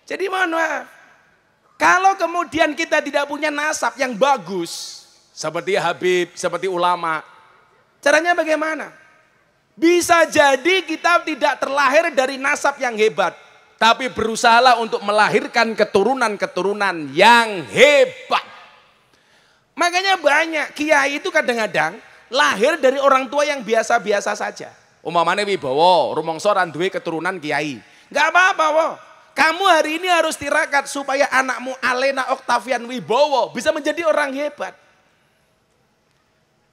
Jadi mohon maaf, kalau kemudian kita tidak punya nasab yang bagus, seperti Habib, seperti ulama, caranya bagaimana? Bisa jadi kita tidak terlahir dari nasab yang hebat, tapi berusahalah untuk melahirkan keturunan-keturunan yang hebat. Makanya banyak kiai itu kadang-kadang lahir dari orang tua yang biasa-biasa saja. Umpamane Wibowo, rumangsa ra duwe keturunan kiai. Enggak apa-apa, wo. Kamu hari ini harus tirakat supaya anakmu Alena Octavian Wibowo bisa menjadi orang hebat.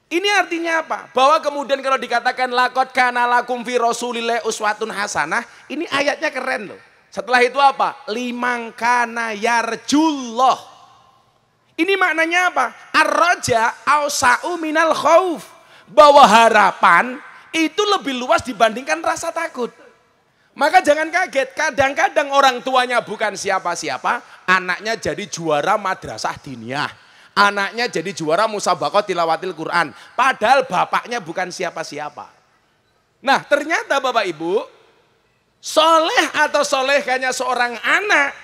Ini artinya apa? Bahwa kemudian kalau dikatakan laqad kana lakum fi rasulillahi uswatun hasanah, ini ayatnya keren loh. Setelah itu apa? Liman kana yarjullah. Ini maknanya apa? Ar-raja ausa'u minal khauf. Bahwa harapan itu lebih luas dibandingkan rasa takut. Maka jangan kaget, kadang-kadang orang tuanya bukan siapa-siapa, anaknya jadi juara madrasah diniyah. Anaknya jadi juara musabaqah tilawatil Quran. Padahal bapaknya bukan siapa-siapa. Nah ternyata Bapak Ibu, soleh atau solehnya seorang anak,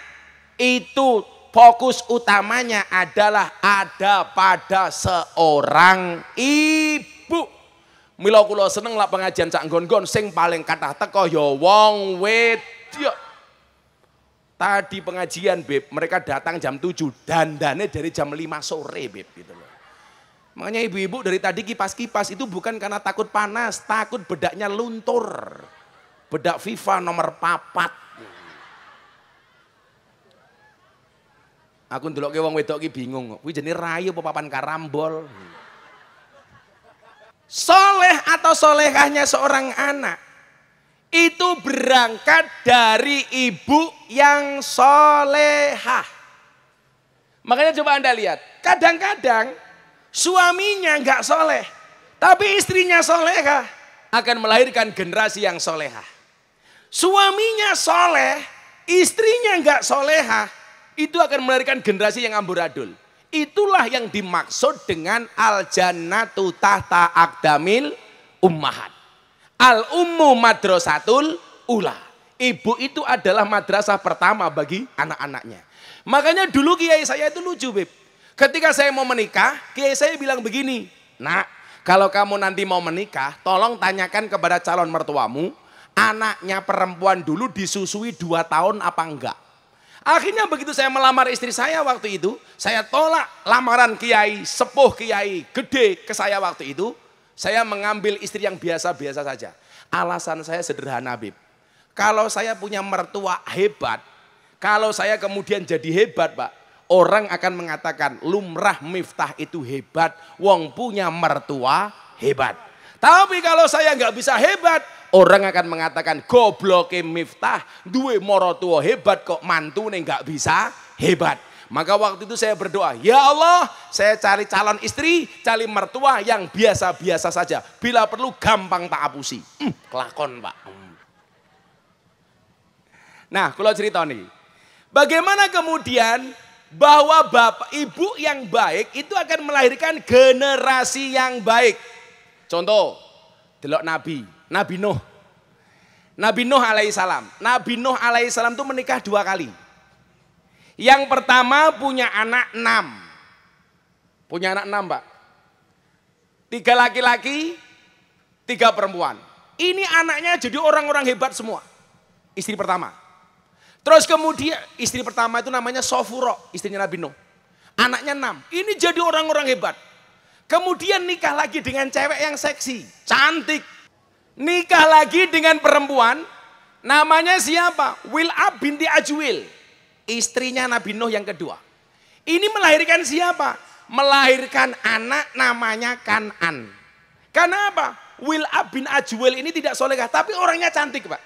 itu fokus utamanya adalah ada pada seorang ibu. Mila kula seneng lah pengajian sak nggon-nggon sing paling kathah teko ya wong wedok. Tadi pengajian Beb, mereka datang jam 7, dandane dari jam 5 sore Beb gitu loh. Makanya ibu-ibu dari tadi kipas-kipas itu bukan karena takut panas, takut bedaknya luntur. Bedak FIFA nomor 4. Aku ndelokke wong wedok ki bingung, kuwi jenenge rayu apa papan karambol. Soleh atau solehahnya seorang anak itu berangkat dari ibu yang solehah. Makanya coba Anda lihat, kadang-kadang suaminya nggak soleh, tapi istrinya solehah akan melahirkan generasi yang solehah. Suaminya soleh, istrinya nggak solehah, itu akan melahirkan generasi yang amburadul. Itulah yang dimaksud dengan al-jannatu tahta aqdamil ummahat. Al-ummu madrasatul ula. Ibu itu adalah madrasah pertama bagi anak-anaknya. Makanya dulu kiai saya itu lucu Beb. Ketika saya mau menikah, kiai saya bilang begini, nak, kalau kamu nanti mau menikah, tolong tanyakan kepada calon mertuamu, anaknya perempuan dulu disusui 2 tahun apa enggak. Akhirnya begitu saya melamar istri saya waktu itu, saya tolak lamaran kiai, sepuh kiai, gede ke saya waktu itu. Saya mengambil istri yang biasa-biasa saja. Alasan saya sederhana Bib. Kalau saya punya mertua hebat, kalau saya kemudian jadi hebat Pak, orang akan mengatakan lumrah Miftah itu hebat, wong punya mertua hebat. Tapi kalau saya nggak bisa hebat, orang akan mengatakan gobloke Miftah, duwe morotua hebat kok mantune nggak bisa hebat. Maka waktu itu saya berdoa, ya Allah saya cari calon istri, cari mertua yang biasa-biasa saja. Bila perlu gampang tak apusi. Kelakon Pak. Nah kalau cerita nih, bagaimana kemudian bahwa bapak ibu yang baik itu akan melahirkan generasi yang baik. Contoh, delok Nabi Nuh. Nabi Nuh alaihissalam. Nabi Nuh alaihissalam itu menikah 2 kali. Yang pertama punya anak 6. Punya anak 6 Pak. 3 laki-laki, 3 perempuan. Ini anaknya jadi orang-orang hebat semua. Istri pertama. Terus kemudian istri pertama itu namanya Sofuro, istrinya Nabi Nuh. Anaknya 6. Ini jadi orang-orang hebat. Kemudian nikah lagi dengan cewek yang seksi, cantik. Nikah lagi dengan perempuan, namanya siapa? Wil'ab binti Ajwil. Istrinya Nabi Nuh yang kedua. Ini melahirkan siapa? Melahirkan anak namanya Kan'an. Karena apa? Wil'ab bin Ajwil ini tidak solehah, tapi orangnya cantik Pak.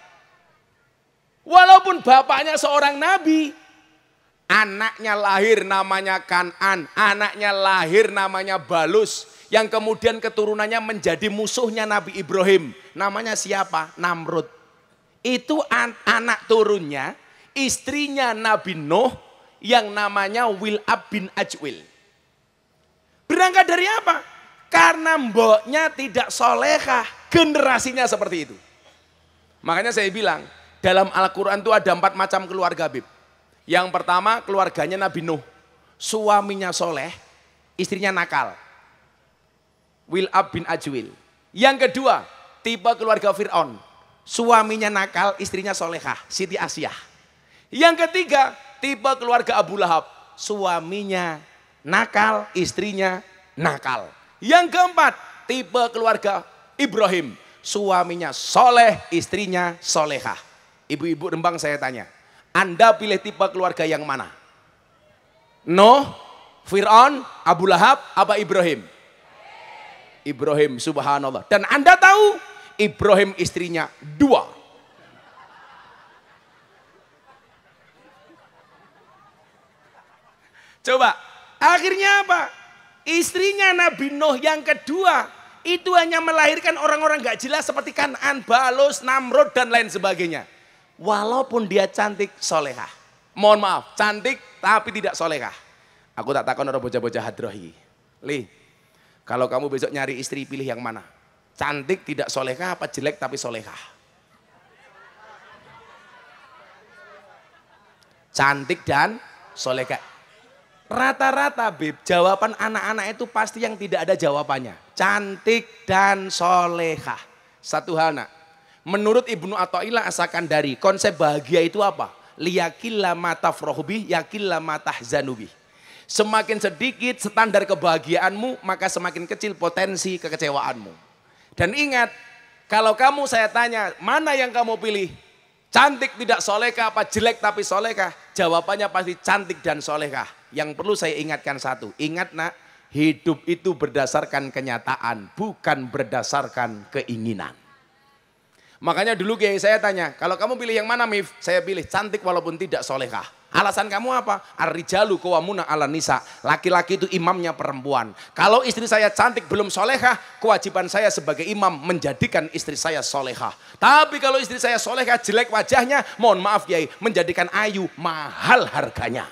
Walaupun bapaknya seorang nabi, anaknya lahir namanya Kan'an, anaknya lahir namanya Balus, yang kemudian keturunannya menjadi musuhnya Nabi Ibrahim. Namanya siapa? Namrud. Itu anak turunnya, istrinya Nabi Nuh yang namanya Wil'ab bin Ajwil. Berangkat dari apa? Karena mboknya tidak solehah, generasinya seperti itu. Makanya saya bilang, dalam Al-Quran itu ada 4 macam keluarga Bib. Yang pertama keluarganya Nabi Nuh. Suaminya soleh, istrinya nakal. Wil'ab bin Ajwil. Yang kedua, tipe keluarga Fir'aun. Suaminya nakal, istrinya solehah, Siti Asyah. Yang ketiga, tipe keluarga Abu Lahab. Suaminya nakal, istrinya nakal. Yang keempat, tipe keluarga Ibrahim. Suaminya soleh, istrinya solehah. Ibu-ibu Rembang saya tanya, Anda pilih tipe keluarga yang mana? Nuh, Fir'aun, Abu Lahab, apa Ibrahim? Ibrahim, subhanallah. Dan Anda tahu, Ibrahim istrinya 2. Coba, akhirnya apa? Istrinya Nabi Nuh yang kedua, itu hanya melahirkan orang-orang gak jelas seperti Kan'an, Balos, Namrud, dan lain sebagainya. Walaupun dia cantik, solehah. Mohon maaf, cantik tapi tidak solehah. Aku tak takon orang bocah-bocah hadrohi. Li, kalau kamu besok nyari istri, pilih yang mana? Cantik tidak solehah apa jelek tapi solehah? Cantik dan solehah. Rata-rata Beb, jawaban anak-anak itu pasti yang tidak ada jawabannya. Cantik dan solehah. Satu hal nak, menurut Ibnu Athaillah As-Sakandari, konsep bahagia itu apa? Liyakilla matafrohubi, yakilla matahzanubi. Semakin sedikit standar kebahagiaanmu, maka semakin kecil potensi kekecewaanmu. Dan ingat, kalau kamu saya tanya, mana yang kamu pilih? Cantik tidak solehah apa jelek tapi solehah? Jawabannya pasti cantik dan solehah. Yang perlu saya ingatkan satu, ingat nak, hidup itu berdasarkan kenyataan, bukan berdasarkan keinginan. Makanya dulu kiai saya tanya, kalau kamu pilih yang mana Mif? Saya pilih cantik walaupun tidak solehah. Alasan kamu apa? Ar-rijalu qawwamuna 'alan nisa. Laki-laki itu imamnya perempuan. Kalau istri saya cantik belum solehah, kewajiban saya sebagai imam menjadikan istri saya solehah. Tapi kalau istri saya solehah jelek wajahnya, mohon maaf kiai, menjadikan ayu mahal harganya.